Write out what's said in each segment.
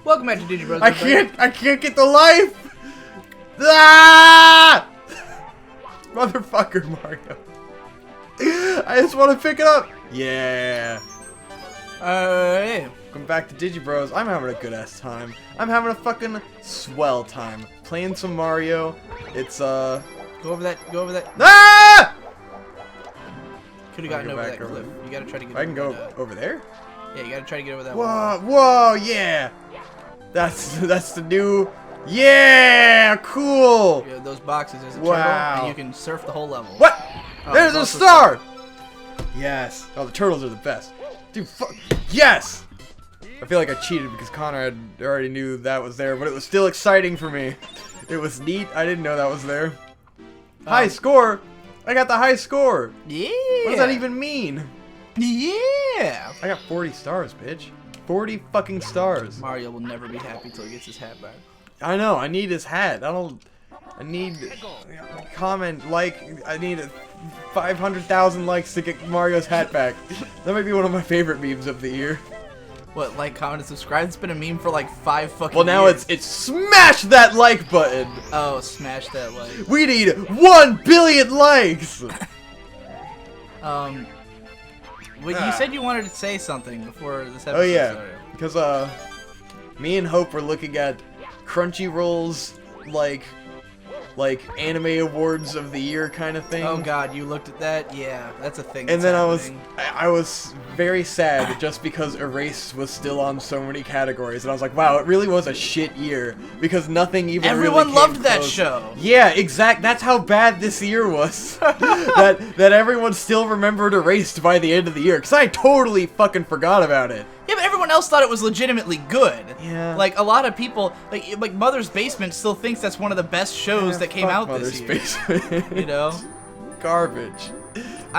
Welcome back to Digi Bros. I can't get the life! Ah! Motherfucker, Mario. I just want to pick it up. Yeah. Hey. Welcome back to Digi Bros. I'm having a good ass time. I'm having a fucking swell time. Playing some Mario. It's Go over that. Ah! Could have gotten over that cliff. You gotta try to get I can go over there? Yeah, you gotta try to get over that wall. wall. Whoa, yeah! That's the new... Yeah! Cool! Yeah, those boxes, there's a wow. turtle, and you can surf the whole level. What? Oh, there's a star! Yes! Oh, the turtles are the best. Dude, fuck. Yes! I feel like I cheated because Conrad already knew that was there, but it was still exciting for me. It was neat. I didn't know that was there. High score! I got the high score! Yeah! What does that even mean? Yeah! I got 40 stars, bitch. 40 fucking stars. Mario will never be happy until he gets his hat back. I know, I need his hat. I need comment, like, I need 500,000 likes to get Mario's hat back. That might be one of my favorite memes of the year. What, like, comment, and subscribe? It's been a meme for like 5 fucking Well, now years. it's smash that like button. Oh, smash that like. We need 1 billion likes. Well, you said you wanted to say something before this episode Oh yeah, started. because me and Hope were looking at Crunchyroll's like anime awards of the year kind of thing. Oh god, you looked at that? Yeah, that's a thing. And then happening. I was very sad just because Erased was still on so many categories, and I was like, wow, it really was a shit year because nothing even everyone really loved came that close. show. Yeah, exact. That's how bad this year was. that everyone still remembered Erased by the end of the year, because I totally fucking forgot about it. Yeah, but everyone else thought it was legitimately good. Yeah. Like a lot of people, like Mother's Basement still thinks that's one of the best shows that came out this year. Basement. You know, Garbage.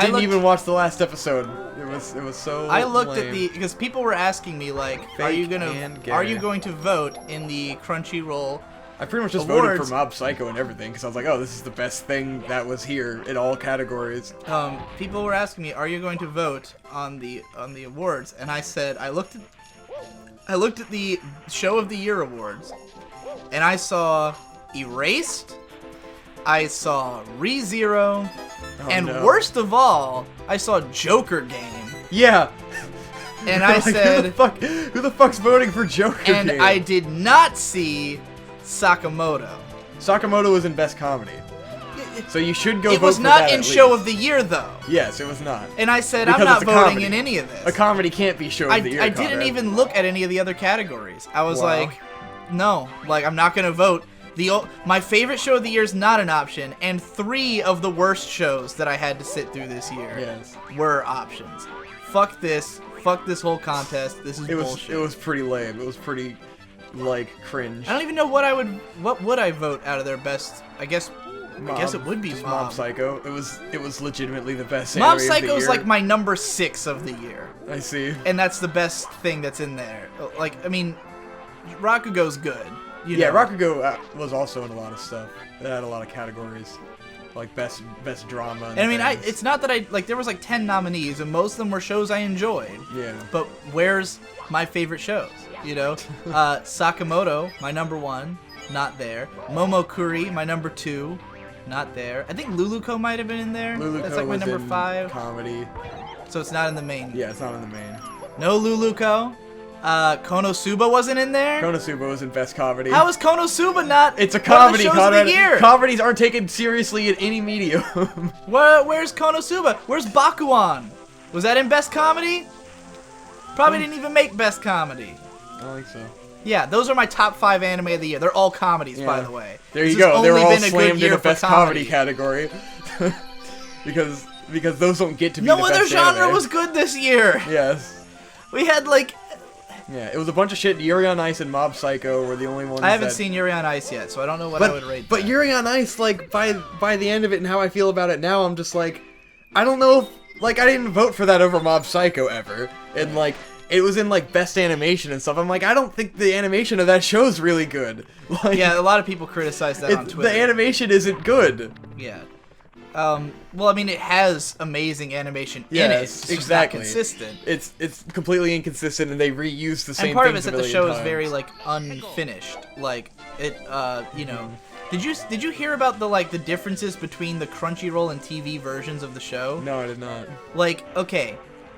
Didn't even watch the last episode. It was so. I looked lame. at the because people were asking me like, are you going to vote in the Crunchyroll? I pretty much just voted for Mob Psycho and everything because I was like, oh, this is the best thing that was here in all categories. People were asking me, are you going to vote on the awards? And I said, I looked at the Show of the Year awards, and I saw Erased, I saw ReZero, and worst of all, I saw Joker Game. Yeah. And I said, who the fuck's voting for Joker and Game? I did not see Sakamoto. Sakamoto was in Best Comedy. So you should go vote for that. It was not in at Show least. of the Year, though. Yes, it was not. And I said, Because I'm not it's a voting comedy. in any of this. A comedy can't be Show of the Year. I didn't even look at any of the other categories. I was Wow. like, no, like I'm not gonna vote. My favorite show of the year is not an option, and 3 of the worst shows that I had to sit through this year were options. Fuck this. Fuck this whole contest. This is bullshit. It was pretty lame. It was pretty, like, cringe. I don't even know what would I vote out of their best. I guess it would be Mob Psycho. It was legitimately the best. Mob anime of the Psycho is year. like my number 6 of the year. I see. And that's the best thing that's in there. Like, I mean, Rakugo's good. Yeah, Rakugo was also in a lot of stuff. It had a lot of categories, like best drama. And I mean, it's not that there was like 10 nominees, and most of them were shows I enjoyed. Yeah. But where's my favorite shows? You know, Sakamoto, my number 1, not there. Momokuri, my number 2, not there. I think Luluko might have been in there. Luluko That's like my was number in 5. Comedy. So it's not in the main. Yeah, it's not in the main. No Luluko. Konosuba wasn't in there. Konosuba was in Best Comedy. How is Konosuba not? It's a comedy, one of the shows of the year? Comedies aren't taken seriously in any medium. Where's Konosuba? Where's Bakuan? Was that in Best Comedy? Probably didn't even make Best Comedy. I don't think so. Yeah, those are my top 5 anime of the year. They're all comedies, by the way. There you go. They were all slammed in a for Best Comedy category. because those don't get to be the No other best genre anime. was good this year. Yes. We had like... Yeah, it was a bunch of shit. Yuri on Ice and Mob Psycho were the only ones I haven't seen Yuri on Ice yet, so I don't know what I would rate But that. Yuri on Ice, like, by the end of it and how I feel about it now, I'm just like, I don't know if, like, I didn't vote for that over Mob Psycho ever. And, like, it was in, like, Best Animation and stuff. I'm like, I don't think the animation of that show's really good. Like, yeah, a lot of people criticize that on Twitter. The animation isn't good. Yeah. Well, I mean, it has amazing animation in it. Yes, It's just not exactly. consistent. It's completely inconsistent, and they reuse the same And part of things it's a that the billion show is times. very like unfinished. Like it, you know. Did you hear about the differences between the Crunchyroll and TV versions of the show? No, I did not. Like, okay,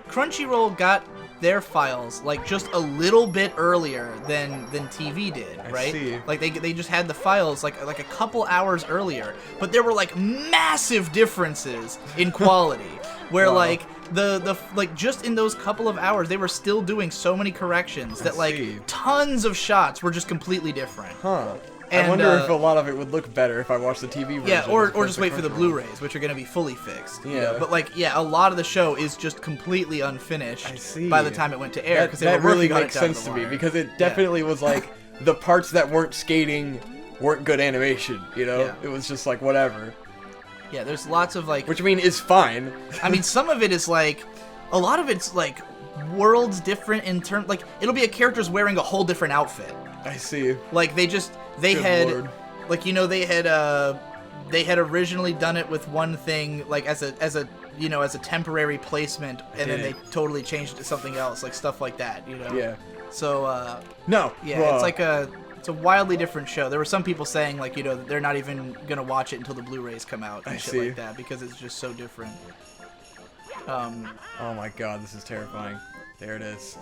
Crunchyroll got their files like just a little bit earlier than TV did, right? I see. Like they just had the files like a couple hours earlier, but there were like massive differences in quality where Wow. like the like just in those couple of hours they were still doing so many corrections that like see. tons of shots were just completely different. Huh. And, I wonder if a lot of it would look better if I watched the TV version. Yeah, as or opposed just to wait for the Crunchyroll. Blu-rays, which are going to be fully fixed. You know? Yeah. But like, yeah, a lot of the show is just completely unfinished I see. by the time it went to air. That, Because they that were really working on makes it down sense the to me wire. because it definitely was like the parts that weren't skating weren't good animation. You know, Yeah. it was just like whatever. Yeah, there's lots of like. Which I mean is fine. I mean, some of it is like, a lot of it's like worlds different in terms. Like, it'll be a character's wearing a whole different outfit. I see. Like they Good had. Lord. Like, you know, they had originally done it with one thing, like as a you know, as a temporary placement, and then they totally changed it to something else, like stuff like that, you know. Yeah. So No. yeah, Whoa. it's a wildly different show. There were some people saying like, you know, that they're not even gonna watch it until the Blu-rays come out and I shit see. like that because it's just so different. Oh my God, this is terrifying. There it is.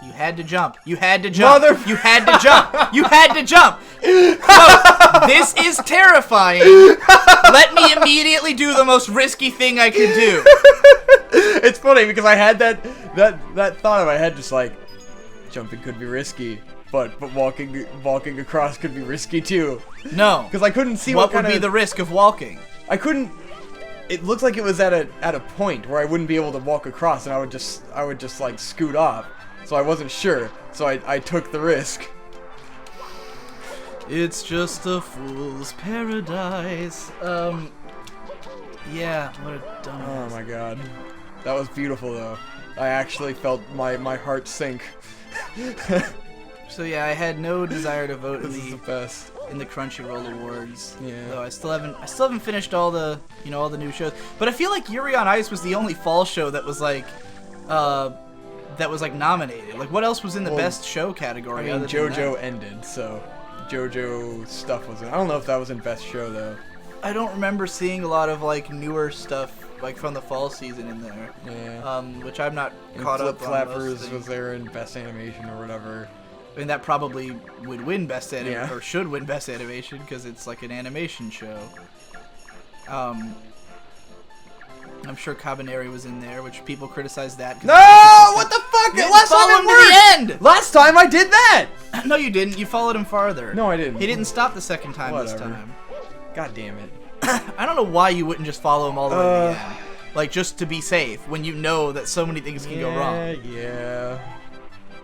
You had to jump. You had to jump. Mother- You had to jump. You had to jump. So, this is terrifying. Let me immediately do the most risky thing I could do. It's funny because I had that thought in my head, just like jumping could be risky, but walking across could be risky too. No. Because I couldn't see What what would be the risk of walking? I couldn't. It looked like it was at a point where I wouldn't be able to walk across, and I would just like scoot off. So I wasn't sure. So I took the risk. It's just a fool's paradise. Yeah, what a dumbass. Oh my God, that was beautiful though. I actually felt my heart sink. So yeah, I had no desire to vote This is the best. in the Crunchyroll Awards. Yeah. Though I still haven't finished all the all the new shows. But I feel like Yuri on Ice was the only fall show that was like nominated. Like what else was in the Well, best show category? I mean, other than JoJo that? ended, so JoJo stuff was in. I don't know if that was in best show though. I don't remember seeing a lot of like newer stuff like from the fall season in there. Yeah. Which I'm not And caught Flip up on. Most Flappers things. was there in best animation or whatever. I mean, that probably would win best Yeah. or should win best animation because it's like an animation show. I'm sure Cabaneri was in there, which people criticized that. 'cause No! it's What the fuck? You didn't Last follow time him it to the worked! end. Last time I did that! No, you didn't. You followed him farther. No, I didn't. He didn't stop the second time this Whatever. time. God damn it. I don't know why you wouldn't just follow him all the way to the end. Like, just to be safe, when you know that so many things can go wrong. Yeah.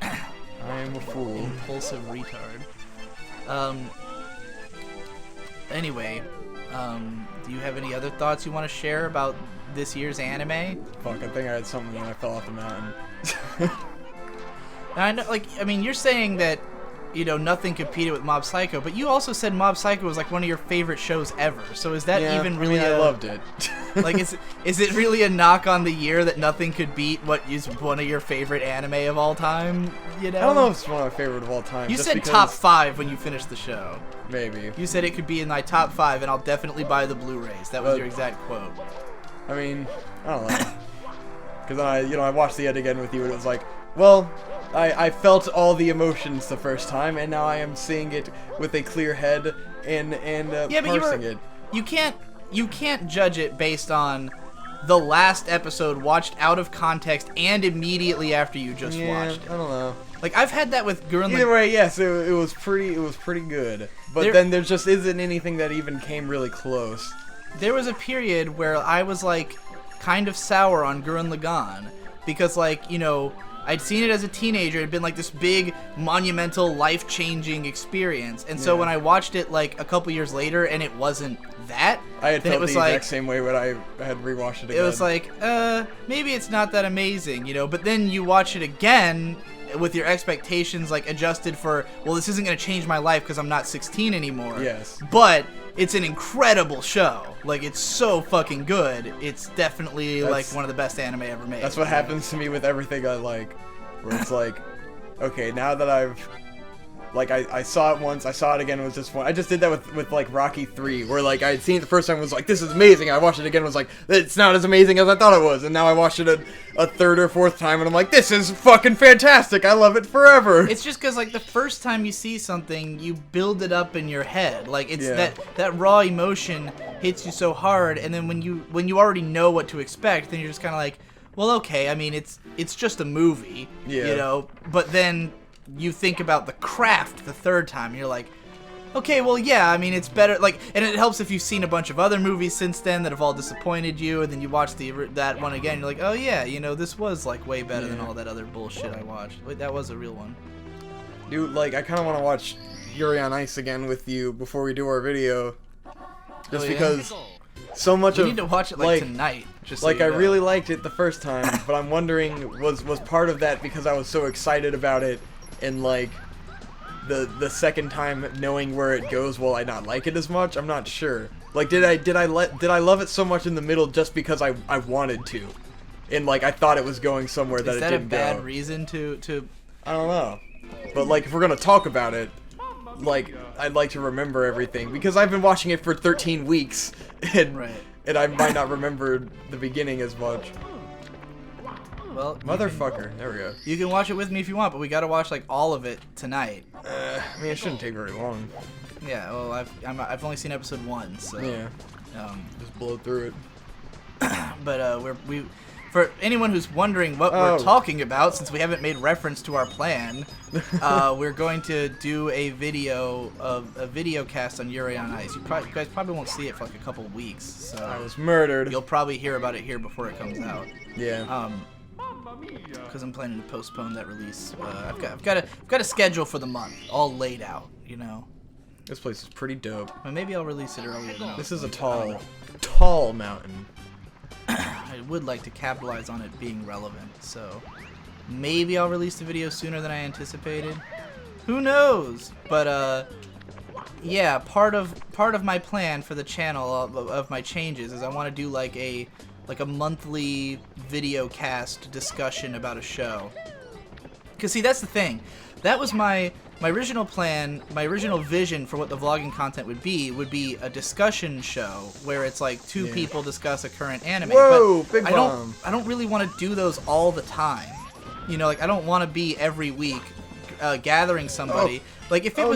I am a fool. Impulsive retard. Anyway, do you have any other thoughts you want to share about this year's anime? Fuck, I think I had something when I fell off the mountain. Now, I know, like, I mean, you're saying that, nothing competed with Mob Psycho, but you also said Mob Psycho was like one of your favorite shows ever. So is that Yeah, even really? I loved it. Like, is it really a knock on the year that nothing could beat what is one of your favorite anime of all time? I don't know if it's one of my favorite of all time. You just said because- top 5 when you finished the show. Maybe. You said it could be in my top 5, and I'll definitely buy the Blu-rays. That was But- your exact quote. I mean, I don't know. Because I watched the end again with you, and it was like, well, I felt all the emotions the first time, and now I am seeing it with a clear head and Yeah, but parsing it. you can't judge it based on the last episode watched out of context and immediately after you just watched it. I don't know. Like, I've had that with Gurren Either way, yes, it was pretty good. But then there just isn't anything that even came really close. There was a period where I was like kind of sour on Gurren Lagann because, like, I'd seen it as a teenager. It had been like this big, monumental, life-changing experience. And so Yeah. when I watched it like a couple years later and it wasn't that, I had then felt it was the like, exact same way when I had rewatched it again. it was like, maybe it's not that amazing, But then you watch it again with your expectations like adjusted for, well, this isn't going to change my life because I'm not 16 anymore. Yes. But it's an incredible show. Like, it's so fucking good. It's definitely like one of the best anime ever made. That's what happens to me with everything I like. Where it's like, okay, now that I've... Like, I saw it once, I saw it again, it was just fun. I just did that with like, Rocky 3, where, like, I had seen it the first time and was like, this is amazing. I watched it again and was like, it's not as amazing as I thought it was. And now I watched it a third or fourth time and I'm like, this is fucking fantastic. I love it forever. It's just because, like, the first time you see something, you build it up in your head. Like, it's that raw emotion hits you so hard, and then when you already know what to expect, then you're just kind of like, well, okay, I mean, it's just a movie, you know? But then you think about the craft the third time, and you're like, okay, well, yeah, I mean, it's better, like, and it helps if you've seen a bunch of other movies since then that have all disappointed you, and then you watch that one again, you're like, oh, yeah, you know, this was, like, way better than all that other bullshit I watched. Wait, that was a real one. Dude, like, I kind of want to watch Yuri on Ice again with you before we do our video, just because so much we need to watch it, like tonight. Just so like, I really liked it the first time, but I'm wondering, was part of that because I was so excited about it, and, like, the second time knowing where it goes, will I not like it as much? I'm not sure. Like, did I love it so much in the middle just because I wanted to, and, like, I thought it was going somewhere that it didn't go? Is that a bad reason to? I don't know, but, like, if we're gonna talk about it, like, I'd like to remember everything because I've been watching it for 13 weeks, and I might not remember the beginning as much. Well, motherfucker. There we go. You can watch it with me if you want, but we gotta watch, like, all of it tonight. I mean, it shouldn't take very long. Yeah, well, I've only seen episode 1, so yeah, just blow through it. But for anyone who's wondering what we're talking about, since we haven't made reference to our plan, we're going to do a video cast on Yuri on Ice. You guys probably won't see it for like a couple weeks. So I was murdered. You'll probably hear about it here before it comes out. Yeah. Because I'm planning to postpone that release. I've got a schedule for the month all laid out. You know. This place is pretty dope. Well, maybe I'll release it earlier. This is a tall mountain. I would like to capitalize on it being relevant, so maybe I'll release the video sooner than I anticipated. Who knows? But yeah, part of my plan for the channel of my changes is I want to do like a monthly video cast discussion about a show. Cause see, that's the thing. That was my original plan, my original vision for what the vlogging content would be a discussion show where it's like two people discuss a current anime. Whoa, but big bomb. I don't really want to do those all the time. You know, like I don't want to be every week gathering somebody. Like if it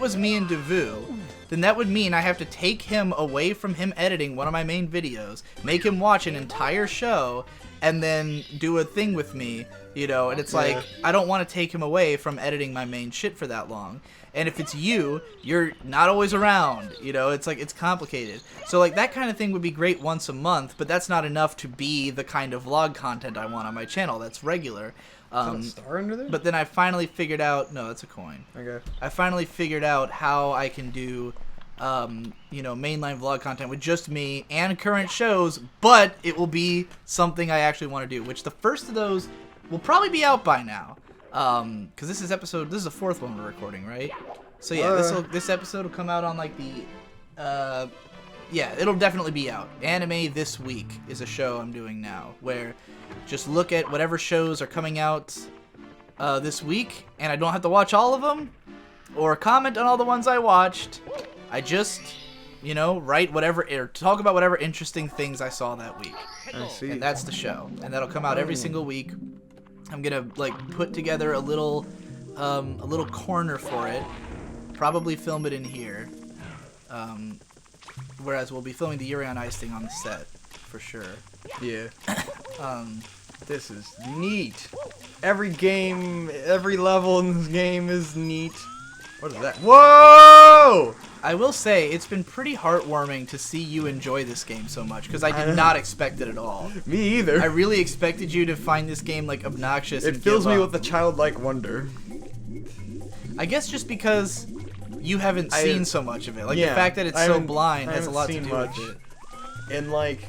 was me and Devu, then that would mean I have to take him away from him editing one of my main videos, make him watch an entire show, and then do a thing with me, you know, and it's like, I don't want to take him away from editing my main shit for that long. And if it's you, you're not always around, you know, it's like, it's complicated. So like that kind of thing would be great once a month, but that's not enough to be the kind of vlog content I want on my channel. That's regular. Is that a star under there? But then I finally figured out, no, that's a coin. Okay. I finally figured out how I can do, you know, mainline vlog content with just me and current shows, but it will be something I actually want to do, which the first of those will probably be out by now. Because this is the fourth one we're recording, right? So yeah, this episode will come out on like the, yeah, it'll definitely be out. Anime This Week is a show I'm doing now, where just look at whatever shows are coming out this week, and I don't have to watch all of them, or comment on all the ones I watched. I just, you know, write whatever, or talk about whatever interesting things I saw that week. I see. And that's the show. And that'll come out every single week. I'm gonna, like, put together a little corner for it. Probably film it in here. Whereas we'll be filming the Yuri on Ice thing on the set, for sure. Yeah. This is neat. Every game, every level in this game is neat. What is that? Whoa! I will say, it's been pretty heartwarming to see you enjoy this game so much, because I did not expect it at all. Me either. I really expected you to find this game, like, obnoxious. It fills me with a childlike wonder. I guess just because you haven't seen so much of it. Like, the fact that it's so blind has a lot to do with it. And, like,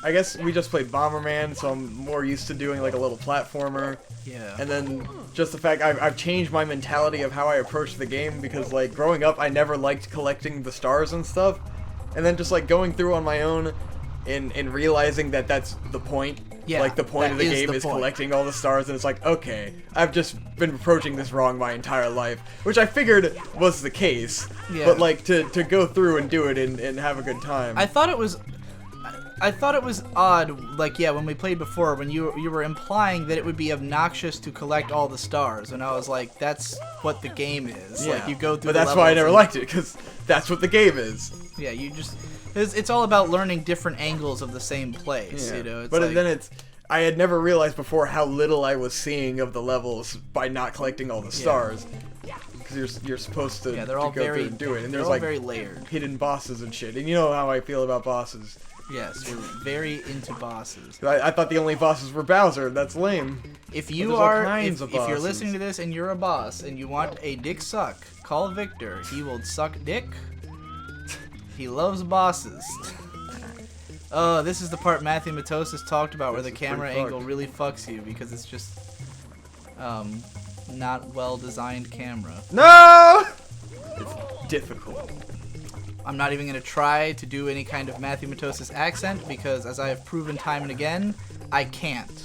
I guess we just played Bomberman, so I'm more used to doing like a little platformer. Yeah. And then just the fact I've changed my mentality of how I approach the game, because like growing up I never liked collecting the stars and stuff, and then just like going through on my own and realizing that that's the point. Yeah, like the point of the game is collecting all the stars, and it's like, okay, I've just been approaching this wrong my entire life, which I figured was the case. Yeah. But like to go through and do it and have a good time. I thought it was odd, like, yeah, when we played before, when you were implying that it would be obnoxious to collect all the stars, and I was like, that's what the game is. Yeah. Like, you go through but that's why I never liked it, because that's what the game is. Yeah, you just... It's all about learning different angles of the same place, you know? It's but like, then I had never realized before how little I was seeing of the levels by not collecting all the stars. Because you're supposed to, they're all to go very, through and do it, and they're there's all like very layered. hidden bosses and shit. And you know how I feel about bosses. Yes, we're very into bosses. I thought the only bosses were Bowser. That's lame. If you there's all are, kinds if of you're bosses. listening to this and you're a boss and you want a dick suck, call Victor. He will suck dick. He loves bosses. Oh, this is the part Matthew Matosis talked about where the camera angle really fucks you because it's just not well designed camera. No! It's difficult. I'm not even going to try to do any kind of Matthew Matosis accent because, as I have proven time and again, I can't.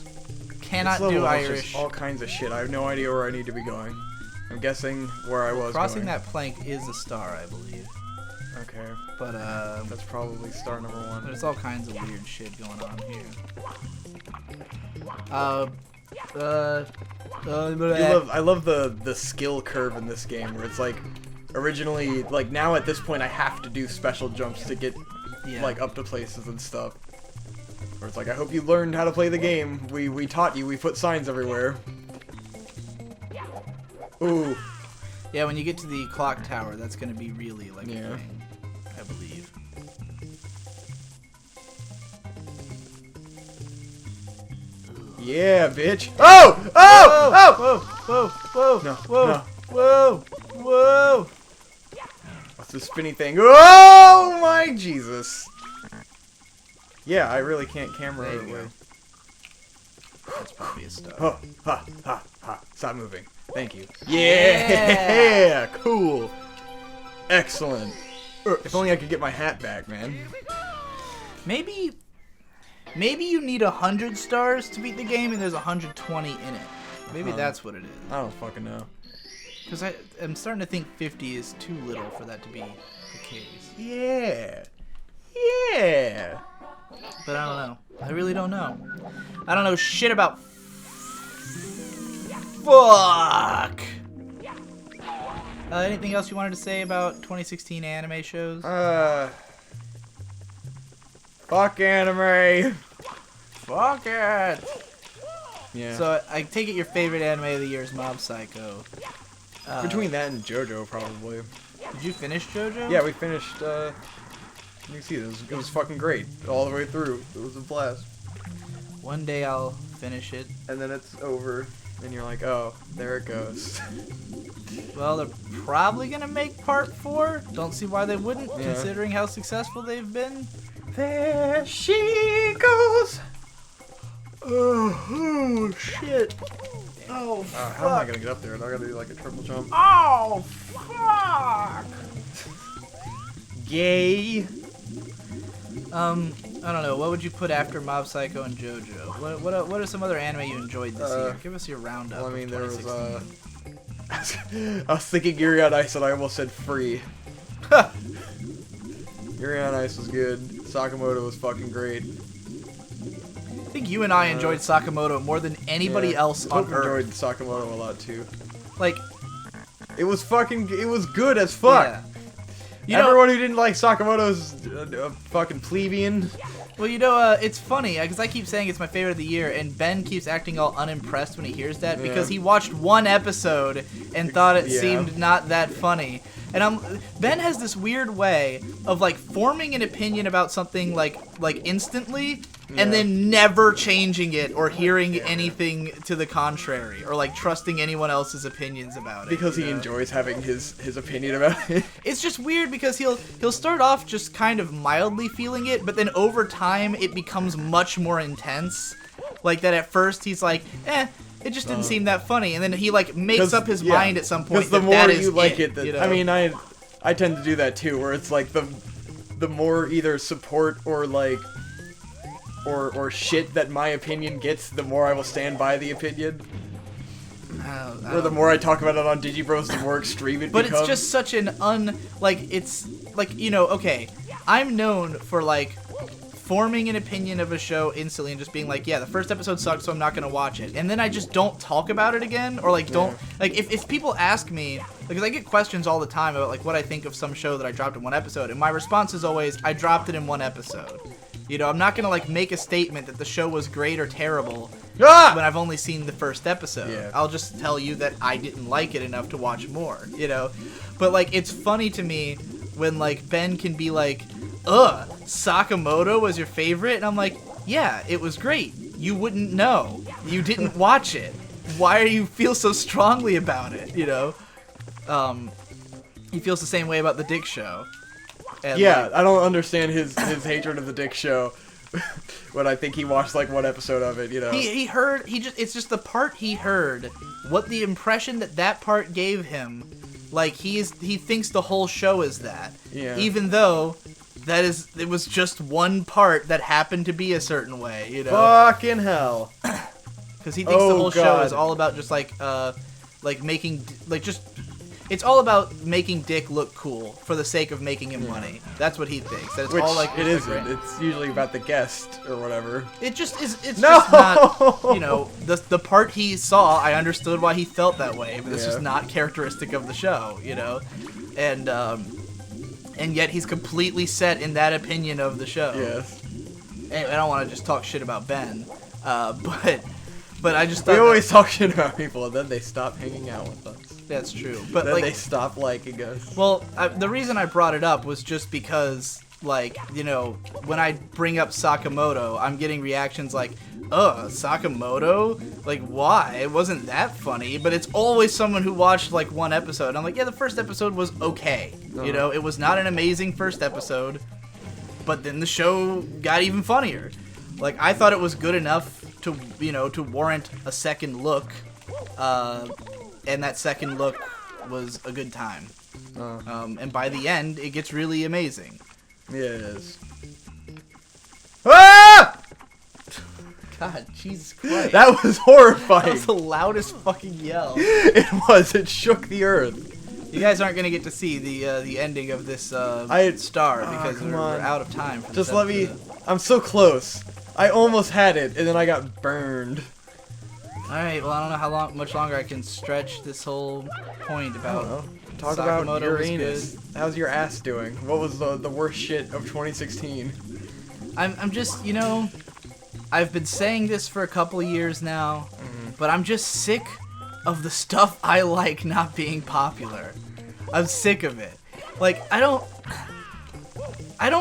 Cannot This do level is Irish. just all kinds of shit. I have no idea where I need to be going. I'm guessing where I was Crossing going. that plank is a star, I believe. Okay. But That's probably star number one. there's all kinds of weird shit going on here. I love the skill curve in this game where it's like originally like now at this point I have to do special jumps to get like up to places and stuff. Where it's like I hope you learned how to play the game. We taught you. We put signs everywhere. Ooh. Yeah, when you get to the clock tower, that's gonna be really like a Yeah. thing, I believe. Yeah, bitch. Oh! Oh! Oh! Whoa! Whoa! No, Whoa! no. Whoa! Whoa! What's this spinny thing? Oh my Jesus! Yeah, I really can't camera There it you away. go. That's probably a star. Oh, ha, ha, ha. Stop moving. Thank you. Yeah! Cool. Excellent. If only I could get my hat back, man. Maybe you need 100 stars to beat the game, and there's 120 in it. Maybe that's what it is. I don't fucking know. Because I'm starting to think 50 is too little for that to be the case. Yeah. Yeah. But I don't know. I really don't know. I don't know shit about... Fuck! Anything else you wanted to say about 2016 anime shows? Fuck anime. Fuck it! Yeah. So I take it your favorite anime of the year is Mob Psycho. Between that and JoJo, probably. Did you finish JoJo? Yeah, we finished, you see, it was fucking great. All the way through. It was a blast. One day I'll finish it. And then it's over, and you're like, oh, there it goes. Well, they're probably gonna make part 4. Don't see why they wouldn't, Yeah. considering how successful they've been. There she goes! Oh shit! Oh fuck! How am I gonna get up there? I gotta do like a triple jump. Oh fuck! Yay! I don't know. What would you put after Mob Psycho and JoJo? What are some other anime you enjoyed this year? Give us your roundup. Well, I mean, of there was, 2016. I was thinking Yuri on Ice and I almost said free. Yuri on Ice was good. Sakamoto was fucking great. I think you and I enjoyed Sakamoto more than anybody else on I Earth. enjoyed Sakamoto a lot too. Like, It was good as fuck. yeah. You know, Everyone who didn't like Sakamoto's a fucking plebeian. well, you know, it's funny because I keep saying it's my favorite of the year, and Ben keeps acting all unimpressed when he hears that because he watched one episode and thought it seemed not that funny. And Ben has this weird way of like forming an opinion about something like instantly, and then never changing it or hearing anything to the contrary or like trusting anyone else's opinions about it. Because he enjoys having his opinion about it. It's just weird because he'll start off just kind of mildly feeling it, but then over time it becomes much more intense. Like that at first he's like, it just didn't seem that funny, and then he like makes up his mind at some point. Because the more that you is like it, it, you know? I mean, I tend to do that too, where it's like the more either support or like or shit that my opinion gets, the more I will stand by the opinion. Or the more I talk about it on Digibros, the more extreme it becomes. But it's just such an it's like, you know, okay, I'm known for like forming an opinion of a show instantly and just being like, yeah, the first episode sucked, so I'm not gonna watch it, and then I just don't talk about it again, or like don't like if people ask me, because I get questions all the time about like what I think of some show that I dropped in one episode, and my response is always, I dropped it in one episode. You know, I'm not gonna like make a statement that the show was great or terrible when I've only seen the first episode. Yeah. I'll just tell you that I didn't like it enough to watch more, you know? But like, it's funny to me when like Ben can be like, Sakamoto was your favorite? And I'm like, yeah, it was great. You wouldn't know. You didn't watch it. Why do you feel so strongly about it, you know? He feels the same way about the Dick Show. And yeah, I don't understand his hatred of the Dick Show when I think he watched like one episode of it, you know. It's just the part he heard, what the impression that part gave him, like he thinks the whole show is that. Yeah. Even though it was just one part that happened to be a certain way, you know. Fucking hell. Because he thinks the whole show is all about just like making it's all about making Dick look cool for the sake of making him money. That's what he thinks. That it's all like it isn't. It's usually about the guest or whatever. It just is. It's just not. You know, the part he saw, I understood why he felt that way, but it's just not characteristic of the show. You know, and yet he's completely set in that opinion of the show. Yes. Anyway, I don't want to just talk shit about Ben, but I just thought we always talk shit about people, and then they stop hanging out with us. That's true. But then like, they stop liking us. Well, the reason I brought it up was just because, like, you know, when I bring up Sakamoto, I'm getting reactions like, Sakamoto? Like, why? It wasn't that funny. But it's always someone who watched, like, one episode. I'm like, yeah, the first episode was okay. You know, it was not an amazing first episode. But then the show got even funnier. Like, I thought it was good enough to, you know, to warrant a second look. And that second look was a good time. And by the end, it gets really amazing. Yeah, it is. Ah! God, Jesus Christ. That was horrifying. That was the loudest fucking yell. It was. It shook the earth. You guys aren't going to get to see the ending of this star because we're out of time. For Just let me... I'm so close. I almost had it, and then I got burned. Alright, well, I don't know how much longer I can stretch this whole point about Talk Sakamoto about your was anus. good. How's your ass doing? What was the worst shit of 2016? I'm just, you know, I've been saying this for a couple of years now, but I'm just sick of the stuff I like not being popular. I'm sick of it. Like, I don't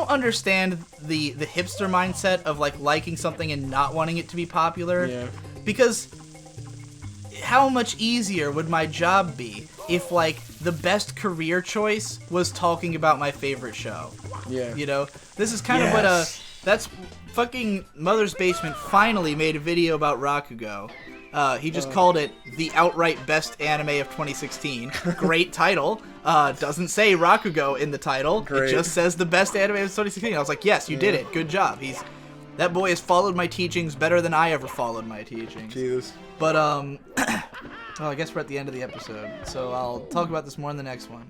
understand the hipster mindset of like liking something and not wanting it to be popular. Yeah. Because how much easier would my job be if like the best career choice was talking about my favorite show? Yeah. You know, this is kind of what that's fucking Mother's Basement finally made a video about Rakugo. He just called it the outright best anime of 2016. Great title. Doesn't say Rakugo in the title. Great. It just says the best anime of 2016. I was like, yes, you did it. Good job. That boy has followed my teachings better than I ever followed my teachings. Jesus. But well, I guess we're at the end of the episode, so I'll talk about this more in the next one.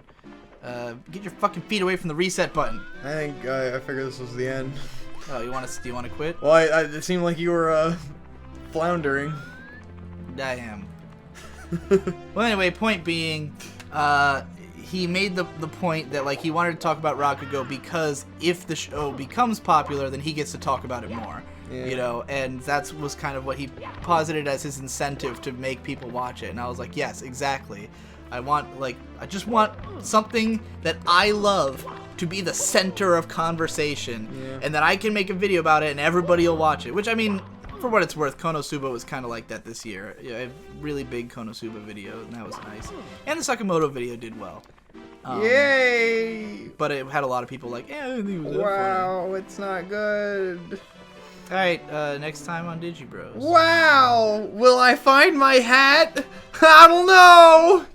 Get your fucking feet away from the reset button. I think I figured this was the end. Oh, do you want to quit? Well, it seemed like you were floundering. I am. Well, anyway, point being, he made the point that like he wanted to talk about Rakugo because if the show becomes popular, then he gets to talk about it more. Yeah. You know, and that was kind of what he posited as his incentive to make people watch it. And I was like, yes, exactly. I just want something that I love to be the center of conversation, Yeah. and that I can make a video about it and everybody will watch it. Which, I mean, for what it's worth, Konosuba was kind of like that this year. Yeah, a really big Konosuba video, and that was nice. And the Sakamoto video did well. Yay! But it had a lot of people like, I didn't think it was that funny. Wow, it's not good. Alright, next time on Digi Bros. Wow! Will I find my hat? I don't know!